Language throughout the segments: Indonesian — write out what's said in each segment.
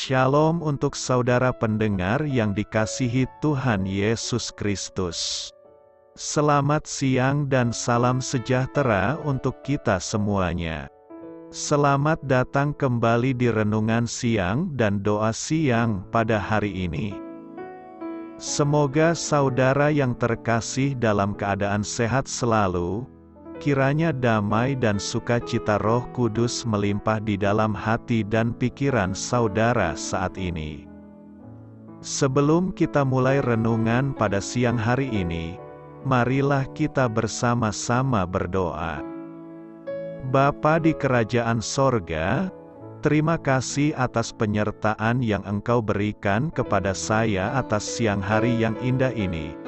Shalom untuk saudara pendengar yang dikasihi Tuhan Yesus Kristus. Selamat siang dan salam sejahtera untuk kita semuanya. Selamat datang kembali di renungan siang dan doa siang pada hari ini. Semoga saudara yang terkasih dalam keadaan sehat selalu. Kiranya damai dan sukacita Roh Kudus melimpah di dalam hati dan pikiran saudara saat ini. Sebelum kita mulai renungan pada siang hari ini, marilah kita bersama-sama berdoa. Bapa di kerajaan sorga, terima kasih atas penyertaan yang Engkau berikan kepada saya atas siang hari yang indah ini.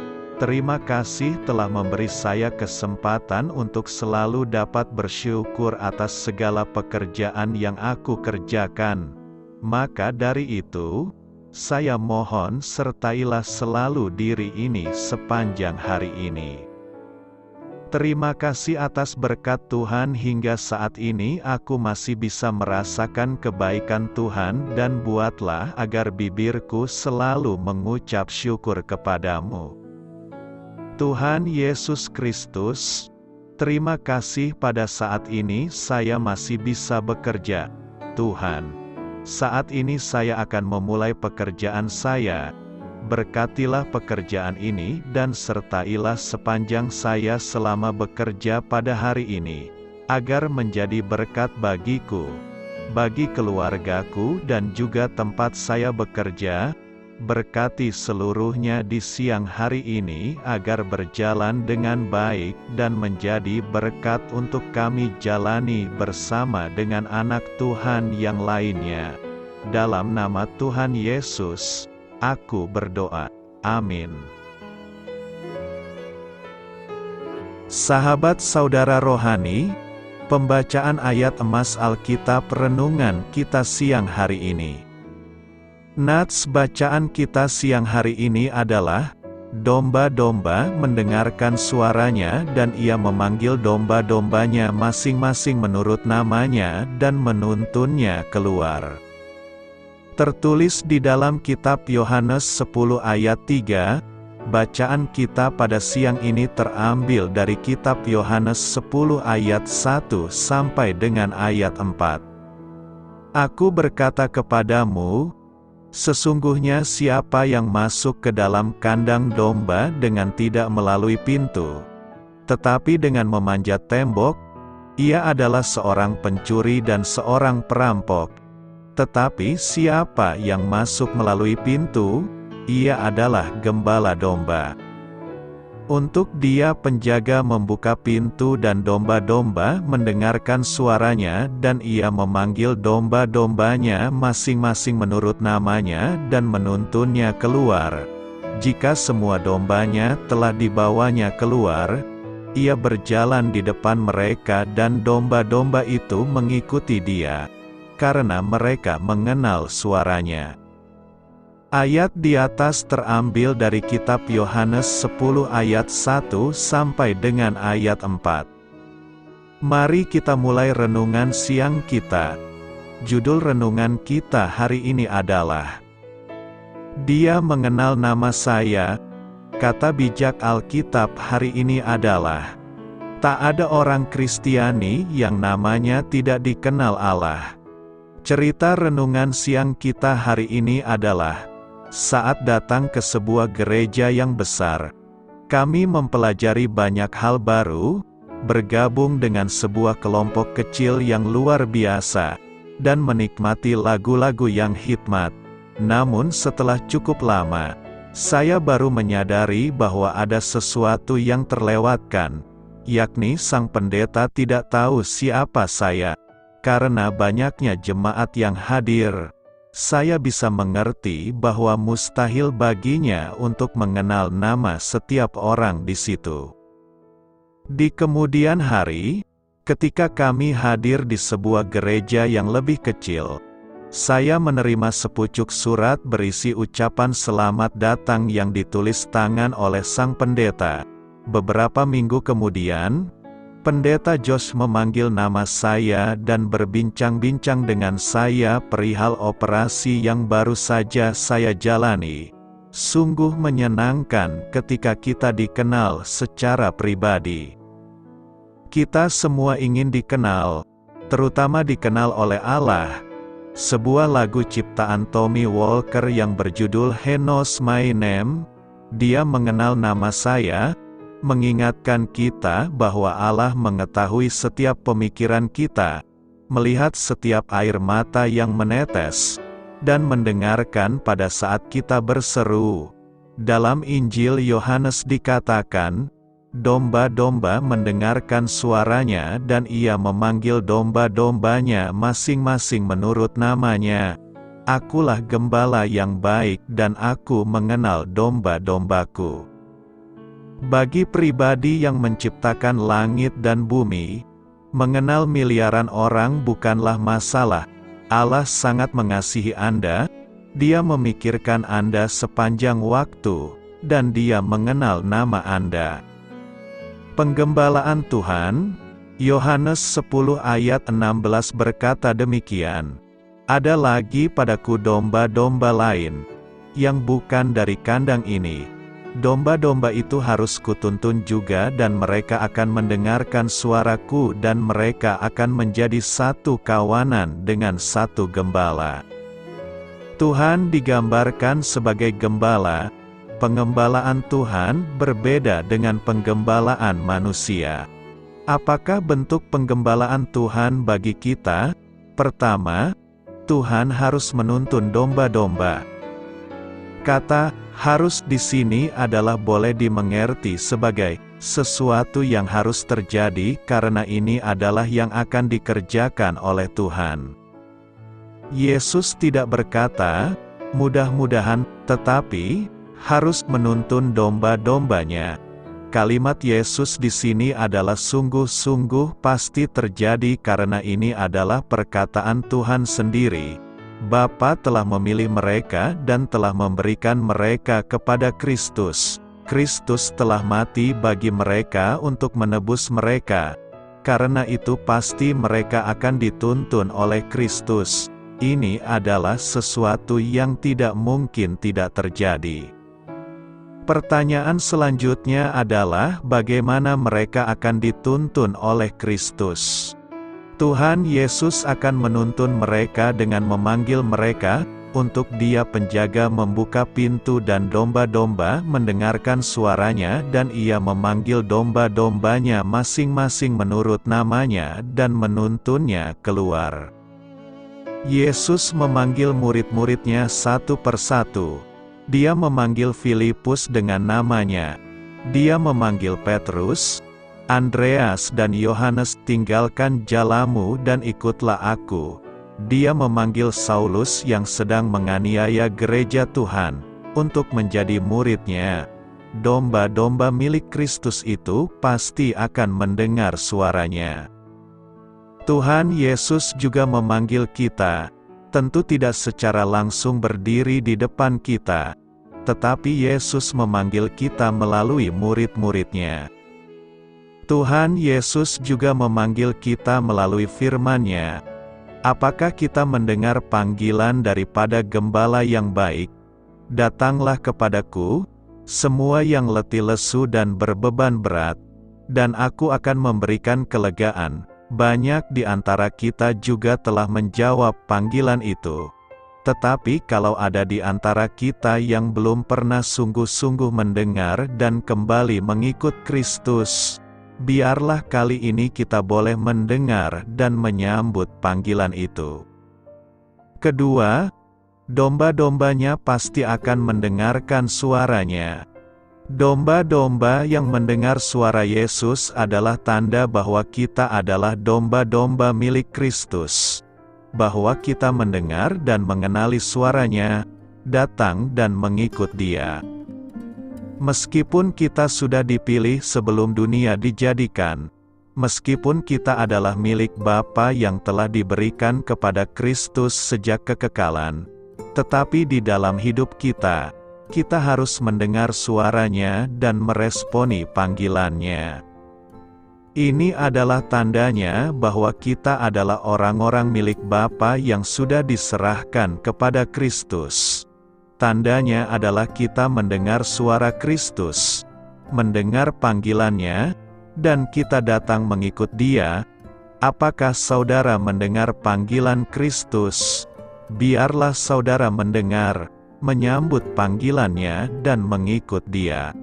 Terima kasih telah memberi saya kesempatan untuk selalu dapat bersyukur atas segala pekerjaan yang aku kerjakan. Maka dari itu, saya mohon sertailah selalu diri ini sepanjang hari ini. Terima kasih atas berkat Tuhan hingga saat ini aku masih bisa merasakan kebaikan Tuhan dan buatlah agar bibirku selalu mengucap syukur kepadamu. Tuhan Yesus Kristus, terima kasih pada saat ini saya masih bisa bekerja. Tuhan, saat ini saya akan memulai pekerjaan saya. Berkatilah pekerjaan ini dan sertailah sepanjang saya selama bekerja pada hari ini, agar menjadi berkat bagiku, bagi keluargaku dan juga tempat saya bekerja. Berkati seluruhnya di siang hari ini agar berjalan dengan baik dan menjadi berkat untuk kami jalani bersama dengan anak Tuhan yang lainnya. Dalam nama Tuhan Yesus, aku berdoa. Amin. Sahabat saudara rohani, pembacaan ayat emas Alkitab renungan kita siang hari ini. Nats bacaan kita siang hari ini adalah, domba-domba mendengarkan suaranya dan ia memanggil domba-dombanya masing-masing menurut namanya dan menuntunnya keluar. Tertulis di dalam kitab Yohanes 10 ayat 3, bacaan kita pada siang ini terambil dari kitab Yohanes 10 ayat 1 sampai dengan ayat 4. Aku berkata kepadamu, sesungguhnya siapa yang masuk ke dalam kandang domba dengan tidak melalui pintu, tetapi dengan memanjat tembok, ia adalah seorang pencuri dan seorang perampok. Tetapi siapa yang masuk melalui pintu, ia adalah gembala domba. Untuk dia penjaga membuka pintu dan domba-domba mendengarkan suaranya dan ia memanggil domba-dombanya masing-masing menurut namanya dan menuntunnya keluar. Jika semua dombanya telah dibawanya keluar, ia berjalan di depan mereka dan domba-domba itu mengikuti dia, karena mereka mengenal suaranya. Ayat di atas terambil dari kitab Yohanes 10 ayat 1 sampai dengan ayat 4. Mari kita mulai renungan siang kita. Judul renungan kita hari ini adalah, Dia mengenal nama saya. Kata bijak Alkitab hari ini adalah, tak ada orang Kristiani yang namanya tidak dikenal Allah. Cerita renungan siang kita hari ini adalah, saat datang ke sebuah gereja yang besar, kami mempelajari banyak hal baru, bergabung dengan sebuah kelompok kecil yang luar biasa, dan menikmati lagu-lagu yang hikmat. Namun setelah cukup lama, saya baru menyadari bahwa ada sesuatu yang terlewatkan, yakni sang pendeta tidak tahu siapa saya. Karena banyaknya jemaat yang hadir, saya bisa mengerti bahwa mustahil baginya untuk mengenal nama setiap orang di situ. Di kemudian hari, ketika kami hadir di sebuah gereja yang lebih kecil, saya menerima sepucuk surat berisi ucapan selamat datang yang ditulis tangan oleh sang pendeta. Beberapa minggu kemudian, Pendeta Josh memanggil nama saya dan berbincang-bincang dengan saya perihal operasi yang baru saja saya jalani. Sungguh menyenangkan ketika kita dikenal secara pribadi. Kita semua ingin dikenal, terutama dikenal oleh Allah. Sebuah lagu ciptaan Tommy Walker yang berjudul He Knows My Name, Dia Mengenal Nama Saya, mengingatkan kita bahwa Allah mengetahui setiap pemikiran kita, melihat setiap air mata yang menetes, dan mendengarkan pada saat kita berseru. Dalam Injil Yohanes dikatakan, domba-domba mendengarkan suaranya dan ia memanggil domba-dombanya masing-masing menurut namanya. Akulah gembala yang baik dan aku mengenal domba-dombaku. Bagi pribadi yang menciptakan langit dan bumi, mengenal miliaran orang bukanlah masalah. Allah sangat mengasihi Anda, Dia memikirkan Anda sepanjang waktu, dan Dia mengenal nama Anda. Penggembalaan Tuhan, Yohanes 10 ayat 16 berkata demikian, "Ada lagi padaku domba-domba lain, yang bukan dari kandang ini. Domba-domba itu harus kutuntun juga dan mereka akan mendengarkan suaraku dan mereka akan menjadi satu kawanan dengan satu gembala." Tuhan digambarkan sebagai gembala. Pengembalaan Tuhan berbeda dengan penggembalaan manusia. Apakah bentuk penggembalaan Tuhan bagi kita? Pertama, Tuhan harus menuntun domba-domba. Kata "harus" di sini adalah boleh dimengerti sebagai sesuatu yang harus terjadi karena ini adalah yang akan dikerjakan oleh Tuhan. Yesus tidak berkata, "Mudah-mudahan," tetapi harus menuntun domba-dombanya. Kalimat Yesus di sini adalah sungguh-sungguh pasti terjadi karena ini adalah perkataan Tuhan sendiri. Bapa telah memilih mereka dan telah memberikan mereka kepada Kristus. Kristus telah mati bagi mereka untuk menebus mereka. Karena itu pasti mereka akan dituntun oleh Kristus. Ini adalah sesuatu yang tidak mungkin tidak terjadi. Pertanyaan selanjutnya adalah bagaimana mereka akan dituntun oleh Kristus. Tuhan Yesus akan menuntun mereka dengan memanggil mereka, untuk Dia penjaga membuka pintu dan domba-domba mendengarkan suaranya dan Ia memanggil domba-dombanya masing-masing menurut namanya dan menuntunnya keluar. Yesus memanggil murid-muridnya satu persatu. Dia memanggil Filipus dengan namanya. Dia memanggil Petrus, Andreas dan Yohanes, "Tinggalkan jalamu dan ikutlah aku." Dia memanggil Saulus yang sedang menganiaya gereja Tuhan, untuk menjadi muridnya. Domba-domba milik Kristus itu pasti akan mendengar suaranya. Tuhan Yesus juga memanggil kita, tentu tidak secara langsung berdiri di depan kita, tetapi Yesus memanggil kita melalui murid-muridnya. Tuhan Yesus juga memanggil kita melalui firman-Nya. Apakah kita mendengar panggilan daripada gembala yang baik? "Datanglah kepadaku, semua yang letih lesu dan berbeban berat, dan aku akan memberikan kelegaan." Banyak di antara kita juga telah menjawab panggilan itu. Tetapi kalau ada di antara kita yang belum pernah sungguh-sungguh mendengar dan kembali mengikut Kristus, biarlah kali ini kita boleh mendengar dan menyambut panggilan itu. Kedua, domba-dombanya pasti akan mendengarkan suaranya. Domba-domba yang mendengar suara Yesus adalah tanda bahwa kita adalah domba-domba milik Kristus. Bahwa kita mendengar dan mengenali suaranya, datang dan mengikut Dia. Meskipun kita sudah dipilih sebelum dunia dijadikan, meskipun kita adalah milik Bapa yang telah diberikan kepada Kristus sejak kekekalan, tetapi di dalam hidup kita harus mendengar suaranya dan meresponi panggilannya. Ini adalah tandanya bahwa kita adalah orang-orang milik Bapa yang sudah diserahkan kepada Kristus. Tandanya adalah kita mendengar suara Kristus, mendengar panggilannya, dan kita datang mengikut Dia. Apakah saudara mendengar panggilan Kristus? Biarlah saudara mendengar, menyambut panggilannya, dan mengikut Dia.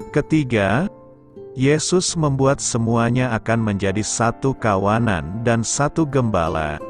Ketiga, Yesus membuat semuanya akan menjadi satu kawanan dan satu gembala.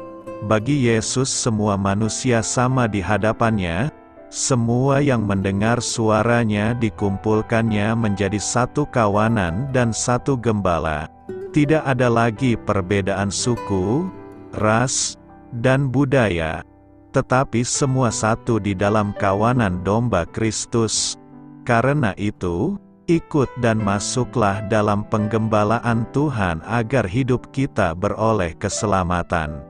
Bagi Yesus semua manusia sama di hadapannya, semua yang mendengar suaranya dikumpulkannya menjadi satu kawanan dan satu gembala. Tidak ada lagi perbedaan suku, ras, dan budaya, tetapi semua satu di dalam kawanan domba Kristus. Karena itu, ikut dan masuklah dalam penggembalaan Tuhan agar hidup kita beroleh keselamatan.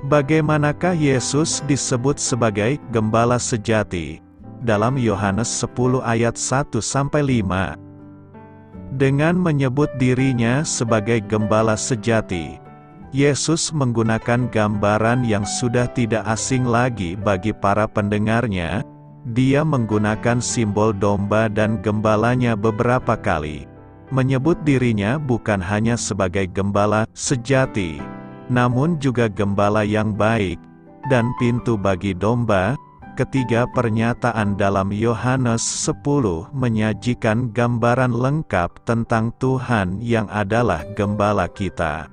Bagaimanakah Yesus disebut sebagai gembala sejati? Dalam Yohanes 10 ayat 1-5. Dengan menyebut dirinya sebagai gembala sejati, Yesus menggunakan gambaran yang sudah tidak asing lagi bagi para pendengarnya. Dia menggunakan simbol domba dan gembalanya beberapa kali. Menyebut dirinya bukan hanya sebagai gembala sejati, namun juga gembala yang baik, dan pintu bagi domba. Ketiga pernyataan dalam Yohanes 10 menyajikan gambaran lengkap tentang Tuhan yang adalah gembala kita.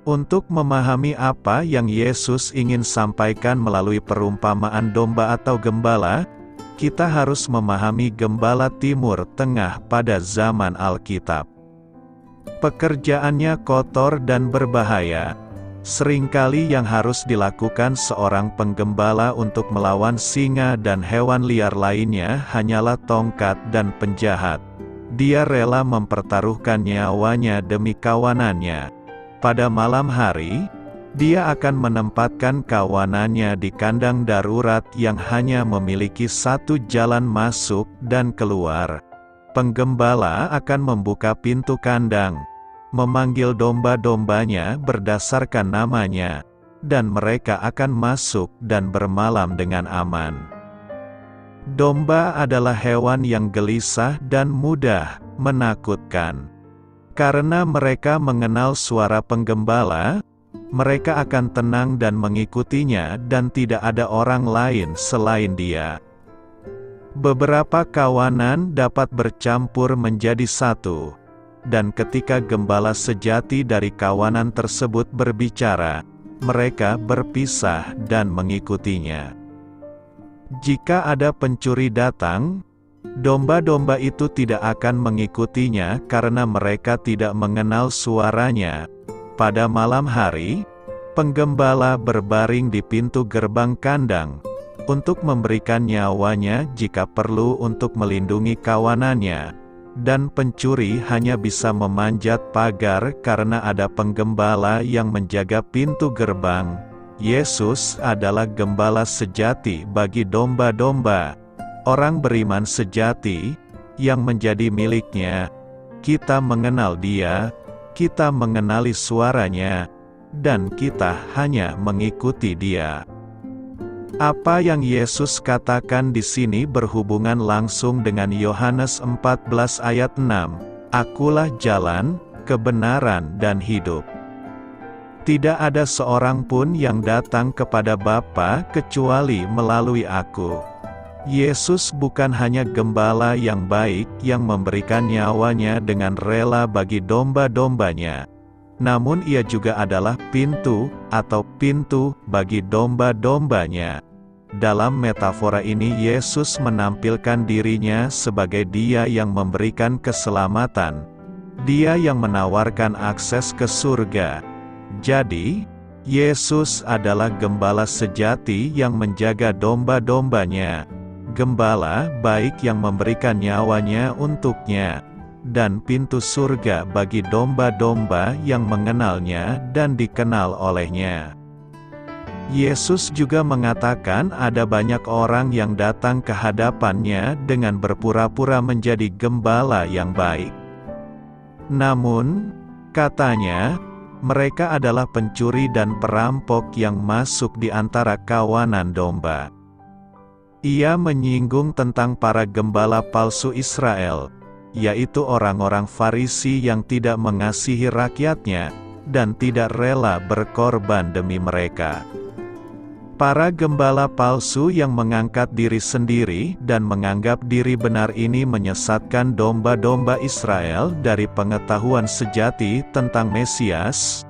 Untuk memahami apa yang Yesus ingin sampaikan melalui perumpamaan domba atau gembala, kita harus memahami gembala Timur Tengah pada zaman Alkitab. Pekerjaannya kotor dan berbahaya. Seringkali yang harus dilakukan seorang penggembala untuk melawan singa dan hewan liar lainnya hanyalah tongkat dan penjahat. Dia rela mempertaruhkan nyawanya demi kawanannya. Pada malam hari, dia akan menempatkan kawanannya di kandang darurat yang hanya memiliki satu jalan masuk dan keluar. Penggembala akan membuka pintu kandang, memanggil domba-dombanya berdasarkan namanya, dan mereka akan masuk dan bermalam dengan aman. Domba adalah hewan yang gelisah dan mudah menakutkan. Karena mereka mengenal suara penggembala, mereka akan tenang dan mengikutinya dan tidak ada orang lain selain dia. Beberapa kawanan dapat bercampur menjadi satu, dan ketika gembala sejati dari kawanan tersebut berbicara, mereka berpisah dan mengikutinya. Jika ada pencuri datang, domba-domba itu tidak akan mengikutinya karena mereka tidak mengenal suaranya. Pada malam hari, penggembala berbaring di pintu gerbang kandang, untuk memberikan nyawanya jika perlu untuk melindungi kawanannya, dan pencuri hanya bisa memanjat pagar karena ada penggembala yang menjaga pintu gerbang. Yesus adalah gembala sejati bagi domba-domba. Orang beriman sejati, yang menjadi miliknya. Kita mengenal Dia, kita mengenali suaranya, dan kita hanya mengikuti Dia. Apa yang Yesus katakan di sini berhubungan langsung dengan Yohanes 14 ayat 6. Akulah jalan, kebenaran dan hidup. Tidak ada seorang pun yang datang kepada Bapa kecuali melalui Aku. Yesus bukan hanya gembala yang baik yang memberikan nyawanya dengan rela bagi domba-dombanya. Namun ia juga adalah pintu bagi domba-dombanya. Dalam metafora ini Yesus menampilkan dirinya sebagai Dia yang memberikan keselamatan. Dia yang menawarkan akses ke surga. Jadi, Yesus adalah gembala sejati yang menjaga domba-dombanya. Gembala baik yang memberikan nyawanya untuknya, dan pintu surga bagi domba-domba yang mengenalnya dan dikenal olehnya. Yesus juga mengatakan ada banyak orang yang datang ke hadapannya dengan berpura-pura menjadi gembala yang baik. Namun, katanya, mereka adalah pencuri dan perampok yang masuk di antara kawanan domba. Ia menyinggung tentang para gembala palsu Israel, yaitu orang-orang Farisi yang tidak mengasihi rakyatnya, dan tidak rela berkorban demi mereka. Para gembala palsu yang mengangkat diri sendiri dan menganggap diri benar ini menyesatkan domba-domba Israel dari pengetahuan sejati tentang Mesias,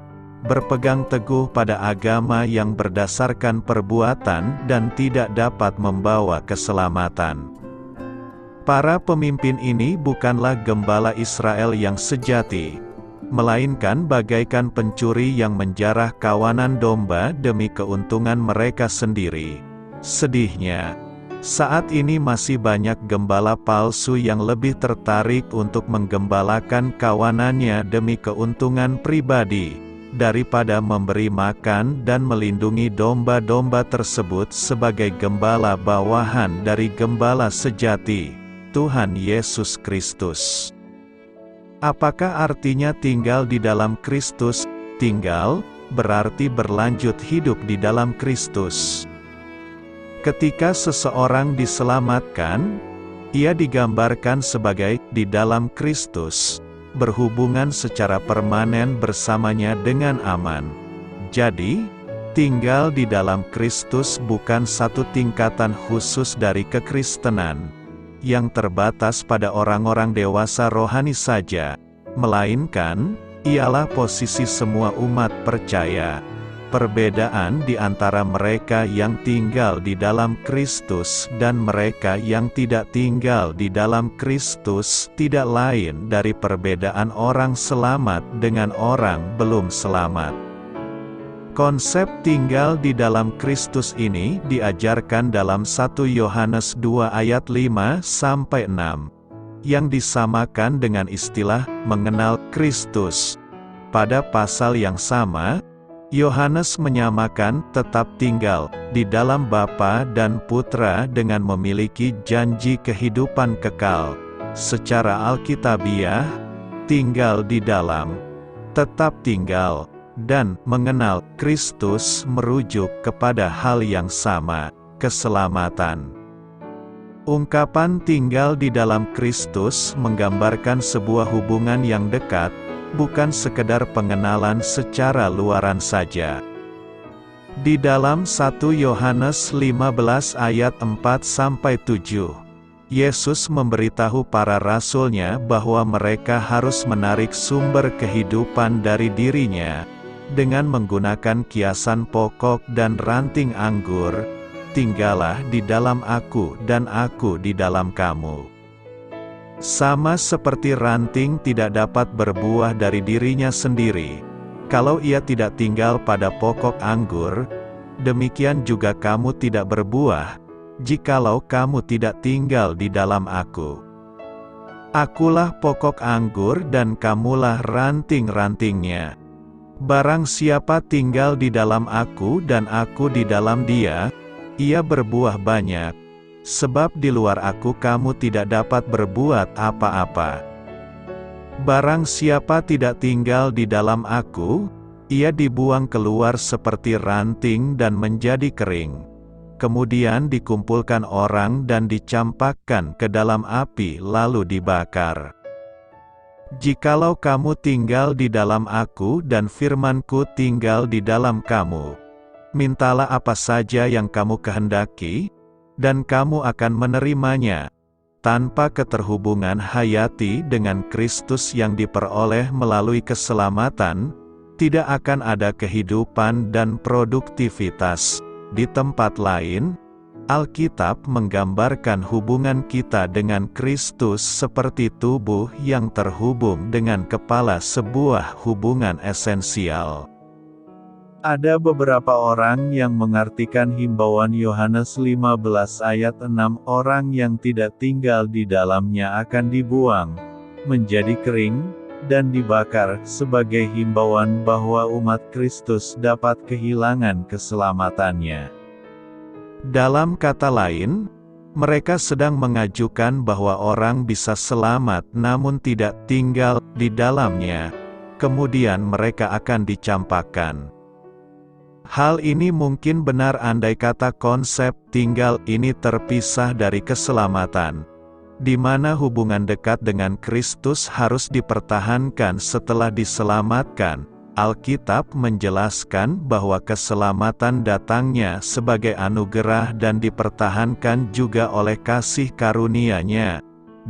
berpegang teguh pada agama yang berdasarkan perbuatan dan tidak dapat membawa keselamatan. Para pemimpin ini bukanlah gembala Israel yang sejati, melainkan bagaikan pencuri yang menjarah kawanan domba demi keuntungan mereka sendiri. Sedihnya, saat ini masih banyak gembala palsu yang lebih tertarik untuk menggembalakan kawanannya demi keuntungan pribadi, daripada memberi makan dan melindungi domba-domba tersebut sebagai gembala bawahan dari gembala sejati, Tuhan Yesus Kristus. Apakah artinya tinggal di dalam Kristus? Tinggal, berarti berlanjut hidup di dalam Kristus. Ketika seseorang diselamatkan, ia digambarkan sebagai di dalam Kristus, berhubungan secara permanen bersamanya dengan aman. Jadi, tinggal di dalam Kristus bukan satu tingkatan khusus dari kekristenan, yang terbatas pada orang-orang dewasa rohani saja, melainkan, ialah posisi semua umat percaya. Perbedaan di antara mereka yang tinggal di dalam Kristus dan mereka yang tidak tinggal di dalam Kristus tidak lain dari perbedaan orang selamat dengan orang belum selamat. Konsep tinggal di dalam Kristus ini diajarkan dalam 1 Yohanes 2 ayat 5-6, yang disamakan dengan istilah mengenal Kristus. Pada pasal yang sama, Yohanes menyamakan tetap tinggal di dalam Bapa dan Putra dengan memiliki janji kehidupan kekal. Secara alkitabiah, tinggal di dalam, tetap tinggal, dan mengenal Kristus merujuk kepada hal yang sama, keselamatan. Ungkapan tinggal di dalam Kristus menggambarkan sebuah hubungan yang dekat, bukan sekedar pengenalan secara luaran saja. Di dalam 1 Yohanes 15 ayat 4-7, Yesus memberitahu para rasulnya bahwa mereka harus menarik sumber kehidupan dari dirinya, dengan menggunakan kiasan pokok dan ranting anggur. Tinggallah di dalam aku dan aku di dalam kamu. Sama seperti ranting tidak dapat berbuah dari dirinya sendiri, kalau ia tidak tinggal pada pokok anggur, demikian juga kamu tidak berbuah, jikalau kamu tidak tinggal di dalam aku. Akulah pokok anggur dan kamulah ranting-rantingnya. Barang siapa tinggal di dalam aku dan aku di dalam dia, ia berbuah banyak, sebab di luar aku kamu tidak dapat berbuat apa-apa. Barang siapa tidak tinggal di dalam aku, ia dibuang keluar seperti ranting dan menjadi kering. Kemudian dikumpulkan orang dan dicampakkan ke dalam api lalu dibakar. Jikalau kamu tinggal di dalam aku dan firman-Ku tinggal di dalam kamu, mintalah apa saja yang kamu kehendaki, dan kamu akan menerimanya. Tanpa keterhubungan hayati dengan Kristus yang diperoleh melalui keselamatan, tidak akan ada kehidupan dan produktivitas. Di tempat lain, Alkitab menggambarkan hubungan kita dengan Kristus seperti tubuh yang terhubung dengan kepala, sebuah hubungan esensial. Ada beberapa orang yang mengartikan himbauan Yohanes 15 ayat 6, orang yang tidak tinggal di dalamnya akan dibuang, menjadi kering, dan dibakar, sebagai himbauan bahwa umat Kristus dapat kehilangan keselamatannya. Dalam kata lain, Mereka sedang mengajukan bahwa orang bisa selamat namun tidak tinggal di dalamnya, kemudian mereka akan dicampakkan. Hal ini mungkin benar andai kata konsep tinggal ini terpisah dari keselamatan, di mana hubungan dekat dengan Kristus harus dipertahankan setelah diselamatkan. Alkitab menjelaskan bahwa keselamatan datangnya sebagai anugerah dan dipertahankan juga oleh kasih karunia-Nya.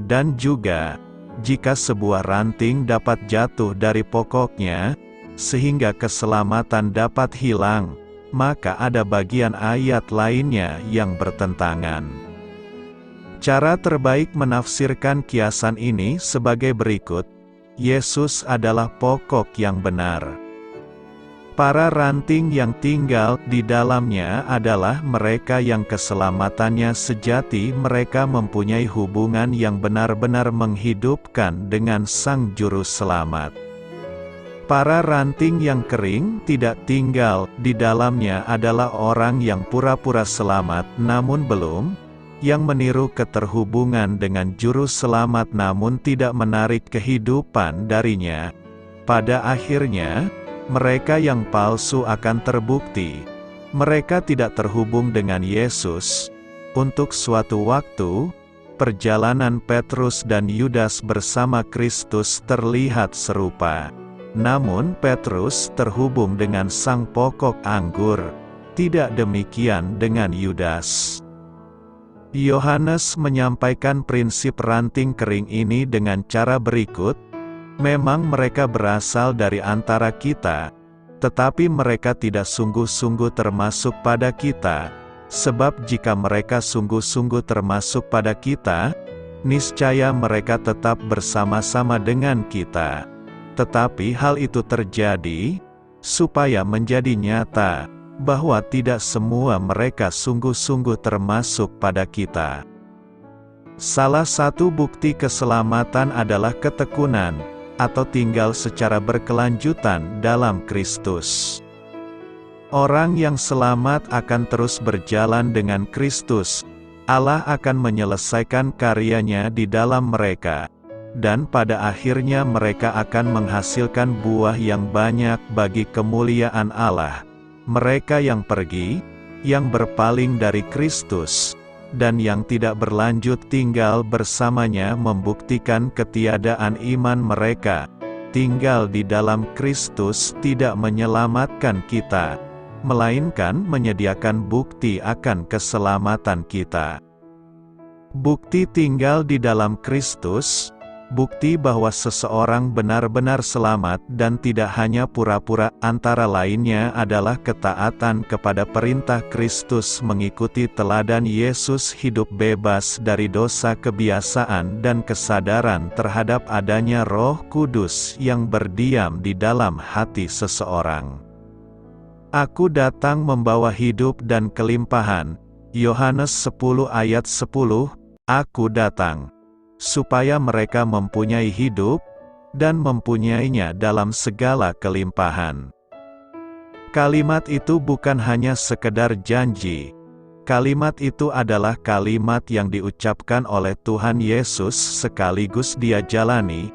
Dan juga, jika sebuah ranting dapat jatuh dari pokoknya, sehingga keselamatan dapat hilang, maka ada bagian ayat lainnya yang bertentangan. Cara terbaik menafsirkan kiasan ini sebagai berikut: Yesus adalah pokok yang benar. Para ranting yang tinggal di dalamnya adalah mereka yang keselamatannya sejati. Mereka mempunyai hubungan yang benar-benar menghidupkan dengan Sang Juru Selamat. Para ranting yang kering tidak tinggal di dalamnya adalah orang yang pura-pura selamat namun belum, yang meniru keterhubungan dengan Juru Selamat namun tidak menarik kehidupan darinya. Pada akhirnya, mereka yang palsu akan terbukti. Mereka tidak terhubung dengan Yesus. Untuk suatu waktu, perjalanan Petrus dan Yudas bersama Kristus terlihat serupa. Namun Petrus terhubung dengan sang pokok anggur. Tidak demikian dengan Yudas. Yohanes menyampaikan prinsip ranting kering ini dengan cara berikut: memang mereka berasal dari antara kita, tetapi mereka tidak sungguh-sungguh termasuk pada kita, sebab jika mereka sungguh-sungguh termasuk pada kita, niscaya mereka tetap bersama-sama dengan kita. Tetapi hal itu terjadi, supaya menjadi nyata, bahwa tidak semua mereka sungguh-sungguh termasuk pada kita. Salah satu bukti keselamatan adalah ketekunan, atau tinggal secara berkelanjutan dalam Kristus. Orang yang selamat akan terus berjalan dengan Kristus. Allah akan menyelesaikan karyanya di dalam mereka, dan pada akhirnya mereka akan menghasilkan buah yang banyak bagi kemuliaan Allah. Mereka yang pergi, yang berpaling dari Kristus, dan yang tidak berlanjut tinggal bersamanya membuktikan ketiadaan iman mereka. Tinggal di dalam Kristus tidak menyelamatkan kita, melainkan menyediakan bukti akan keselamatan kita. Bukti tinggal di dalam Kristus, bukti bahwa seseorang benar-benar selamat dan tidak hanya pura-pura, antara lainnya adalah ketaatan kepada perintah Kristus, mengikuti teladan Yesus, hidup bebas dari dosa, kebiasaan dan kesadaran terhadap adanya Roh Kudus yang berdiam di dalam hati seseorang. Aku datang membawa hidup dan kelimpahan. Yohanes 10 ayat 10, Aku datang supaya mereka mempunyai hidup, dan mempunyainya dalam segala kelimpahan. Kalimat itu bukan hanya sekedar janji. Kalimat itu adalah kalimat yang diucapkan oleh Tuhan Yesus sekaligus Dia jalani,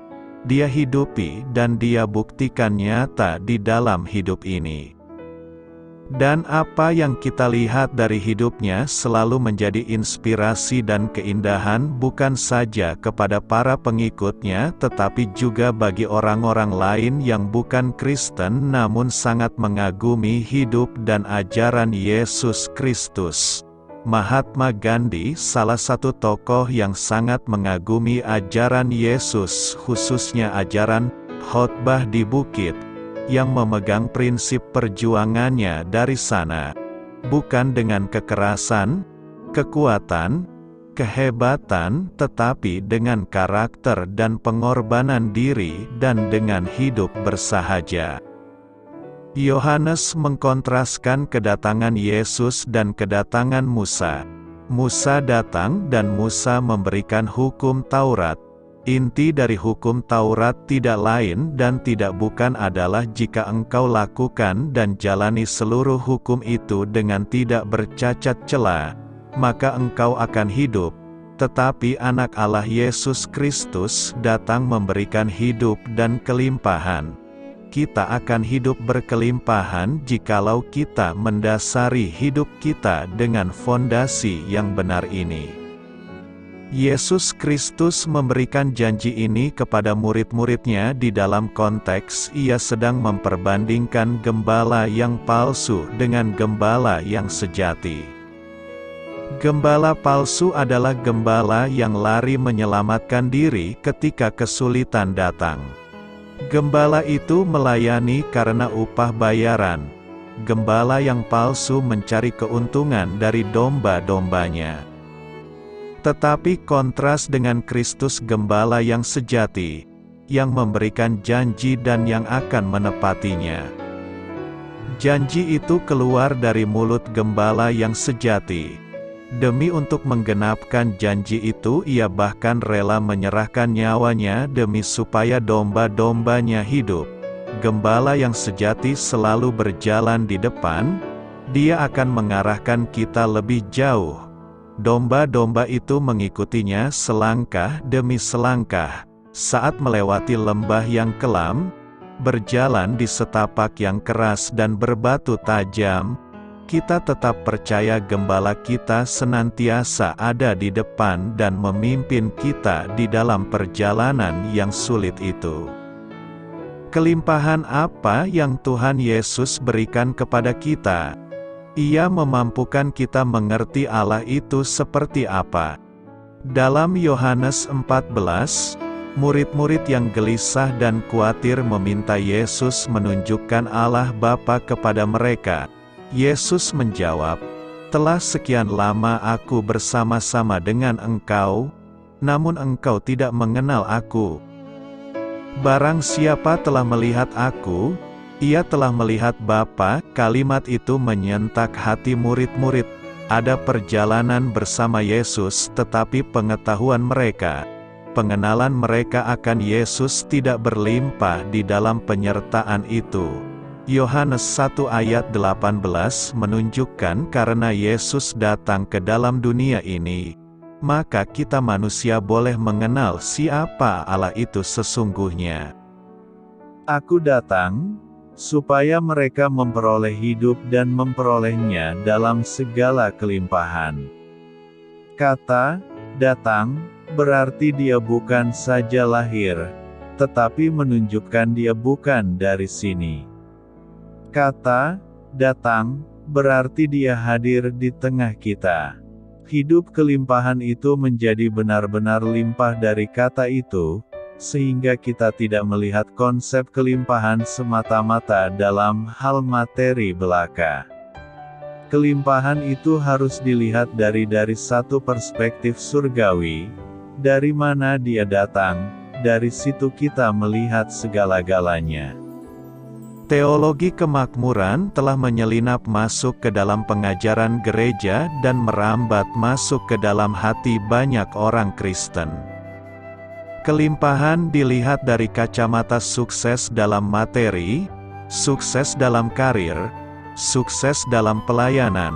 Dia hidupi dan Dia buktikan nyata di dalam hidup ini. Dan apa yang kita lihat dari hidupnya selalu menjadi inspirasi dan keindahan bukan saja kepada para pengikutnya tetapi juga bagi orang-orang lain yang bukan Kristen namun sangat mengagumi hidup dan ajaran Yesus Kristus. Mahatma Gandhi salah satu tokoh yang sangat mengagumi ajaran Yesus, khususnya ajaran khotbah di bukit, yang memegang prinsip perjuangannya dari sana, bukan dengan kekerasan, kekuatan, kehebatan, tetapi dengan karakter dan pengorbanan diri dan dengan hidup bersahaja. Yohanes mengkontraskan kedatangan Yesus dan kedatangan Musa. Musa datang dan Musa memberikan hukum Taurat. Inti dari hukum Taurat tidak lain dan tidak bukan adalah jika engkau lakukan dan jalani seluruh hukum itu dengan tidak bercacat cela, maka engkau akan hidup. Tetapi Anak Allah Yesus Kristus datang memberikan hidup dan kelimpahan. Kita akan hidup berkelimpahan jikalau kita mendasari hidup kita dengan fondasi yang benar ini. Yesus Kristus memberikan janji ini kepada murid-muridnya di dalam konteks ia sedang memperbandingkan gembala yang palsu dengan gembala yang sejati. Gembala palsu adalah gembala yang lari menyelamatkan diri ketika kesulitan datang. Gembala itu melayani karena upah bayaran. Gembala yang palsu mencari keuntungan dari domba-dombanya. Tetapi kontras dengan Kristus gembala yang sejati, yang memberikan janji dan yang akan menepatinya. Janji itu keluar dari mulut gembala yang sejati. Demi untuk menggenapkan janji itu ia bahkan rela menyerahkan nyawanya demi supaya domba-dombanya hidup. Gembala yang sejati selalu berjalan di depan, dia akan mengarahkan kita lebih jauh. Domba-domba itu mengikutinya selangkah demi selangkah, saat melewati lembah yang kelam, berjalan di setapak yang keras dan berbatu tajam. Kita tetap percaya gembala kita senantiasa ada di depan dan memimpin kita di dalam perjalanan yang sulit itu. Kelimpahan apa yang Tuhan Yesus berikan kepada kita? Ia memampukan kita mengerti Allah itu seperti apa. Dalam Yohanes 14, murid-murid yang gelisah dan khawatir meminta Yesus menunjukkan Allah Bapa kepada mereka. Yesus menjawab, "Telah sekian lama aku bersama-sama dengan engkau, namun engkau tidak mengenal aku. Barang siapa telah melihat aku, ia telah melihat Bapa." Kalimat itu menyentak hati murid-murid. Ada perjalanan bersama Yesus tetapi pengetahuan mereka, pengenalan mereka akan Yesus tidak berlimpah di dalam penyertaan itu. Yohanes 1 ayat 18 menunjukkan karena Yesus datang ke dalam dunia ini, maka kita manusia boleh mengenal siapa Allah itu sesungguhnya. Aku datang, supaya mereka memperoleh hidup dan memperolehnya dalam segala kelimpahan. Kata, datang, berarti dia bukan saja lahir, tetapi menunjukkan dia bukan dari sini. Kata, datang, berarti dia hadir di tengah kita. Hidup kelimpahan itu menjadi benar-benar limpah dari kata itu, sehingga kita tidak melihat konsep kelimpahan semata-mata dalam hal materi belaka. Kelimpahan itu harus dilihat dari satu perspektif surgawi, dari mana dia datang, dari situ kita melihat segala-galanya. Teologi kemakmuran telah menyelinap masuk ke dalam pengajaran gereja dan merambat masuk ke dalam hati banyak orang Kristen. Kelimpahan dilihat dari kacamata sukses dalam materi, sukses dalam karir, sukses dalam pelayanan.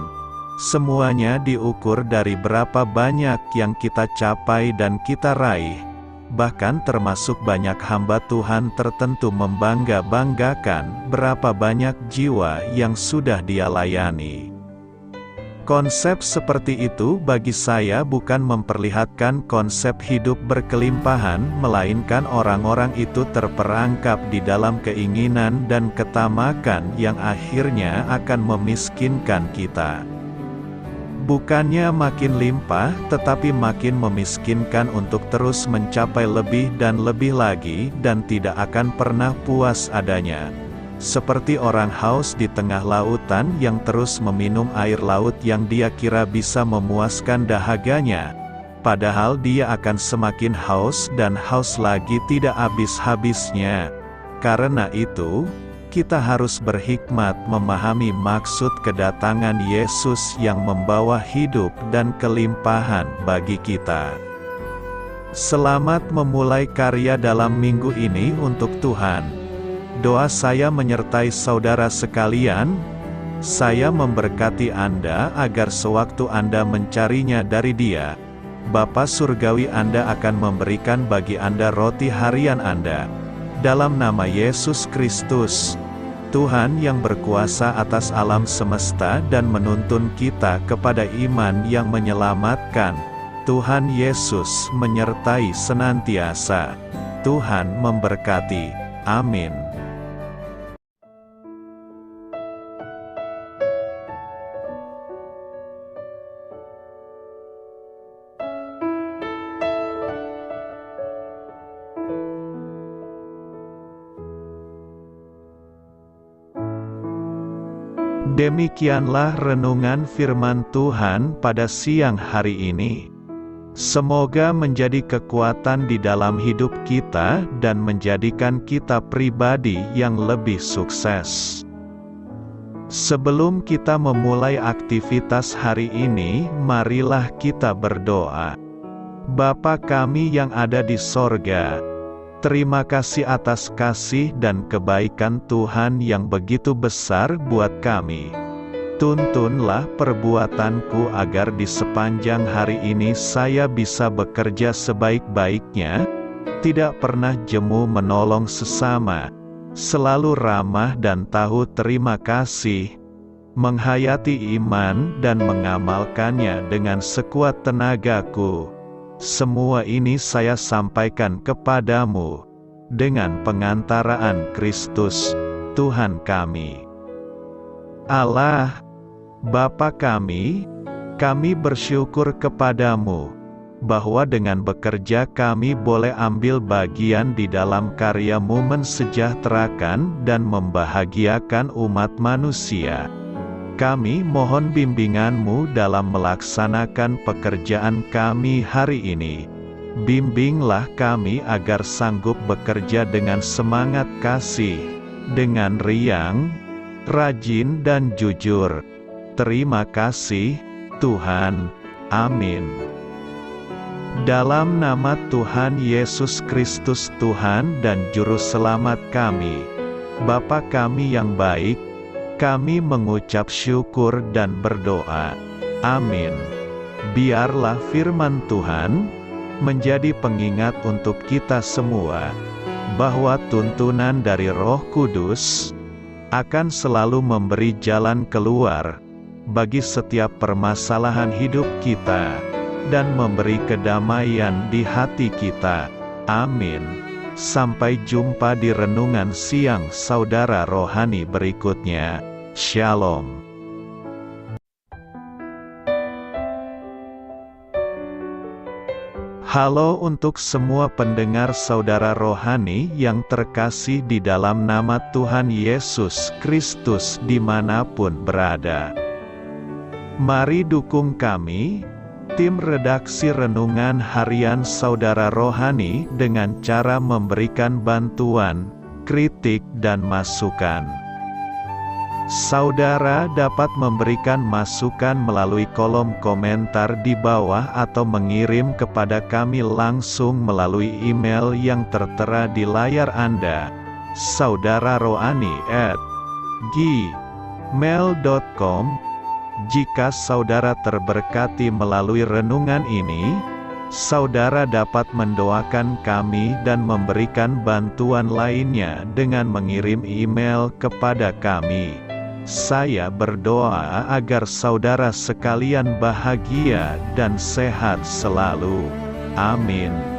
Semuanya diukur dari berapa banyak yang kita capai dan kita raih. Bahkan termasuk banyak hamba Tuhan tertentu membangga-banggakan berapa banyak jiwa yang sudah dia layani. Konsep seperti itu bagi saya bukan memperlihatkan konsep hidup berkelimpahan, melainkan orang-orang itu terperangkap di dalam keinginan dan ketamakan yang akhirnya akan memiskinkan kita. Bukannya makin limpah, tetapi makin memiskinkan untuk terus mencapai lebih dan lebih lagi, dan tidak akan pernah puas adanya. Seperti orang haus di tengah lautan yang terus meminum air laut yang dia kira bisa memuaskan dahaganya. Padahal dia akan semakin haus dan haus lagi tidak habis-habisnya. Karena itu, kita harus berhikmat memahami maksud kedatangan Yesus yang membawa hidup dan kelimpahan bagi kita. Selamat memulai karya dalam minggu ini untuk Tuhan. Doa saya menyertai saudara sekalian, Saya memberkati Anda agar sewaktu Anda mencarinya dari Dia, Bapa Surgawi Anda akan memberikan bagi Anda roti harian Anda. Dalam nama Yesus Kristus, Tuhan yang berkuasa atas alam semesta dan menuntun kita kepada iman yang menyelamatkan, Tuhan Yesus menyertai senantiasa. Tuhan memberkati. Amin. Demikianlah renungan firman Tuhan pada siang hari ini. Semoga menjadi kekuatan di dalam hidup kita dan menjadikan kita pribadi yang lebih sukses. Sebelum kita memulai aktivitas hari ini, marilah kita berdoa. Bapa kami yang ada di sorga, terima kasih atas kasih dan kebaikan Tuhan yang begitu besar buat kami. Tuntunlah perbuatanku agar di sepanjang hari ini saya bisa bekerja sebaik-baiknya, tidak pernah jemu menolong sesama, selalu ramah dan tahu terima kasih, menghayati iman dan mengamalkannya dengan sekuat tenagaku. Semua ini saya sampaikan kepadamu, dengan pengantaraan Kristus, Tuhan kami. Allah, Bapa kami bersyukur kepadamu, bahwa dengan bekerja kami boleh ambil bagian di dalam karya-Mu mensejahterakan dan membahagiakan umat manusia. Kami mohon bimbingan-Mu dalam melaksanakan pekerjaan kami hari ini. Bimbinglah kami agar sanggup bekerja dengan semangat kasih, dengan riang, rajin dan jujur. Terima kasih, Tuhan. Amin. Dalam nama Tuhan Yesus Kristus Tuhan dan Juru Selamat kami, Bapa kami yang baik, kami mengucap syukur dan berdoa. Amin. Biarlah firman Tuhan menjadi pengingat untuk kita semua, bahwa tuntunan dari Roh Kudus akan selalu memberi jalan keluar bagi setiap permasalahan hidup kita, dan memberi kedamaian di hati kita. Amin. Sampai jumpa di renungan siang saudara rohani berikutnya. Shalom. Halo untuk semua pendengar saudara rohani yang terkasih di dalam nama Tuhan Yesus Kristus dimanapun berada. Mari dukung kami, tim redaksi Renungan Harian Saudara Rohani dengan cara memberikan bantuan, kritik dan masukan. Saudara dapat memberikan masukan melalui kolom komentar di bawah atau mengirim kepada kami langsung melalui email yang tertera di layar Anda, saudararohani@gmail.com. Jika saudara terberkati melalui renungan ini, saudara dapat mendoakan kami dan memberikan bantuan lainnya dengan mengirim email kepada kami. Saya berdoa agar saudara sekalian bahagia dan sehat selalu. Amin.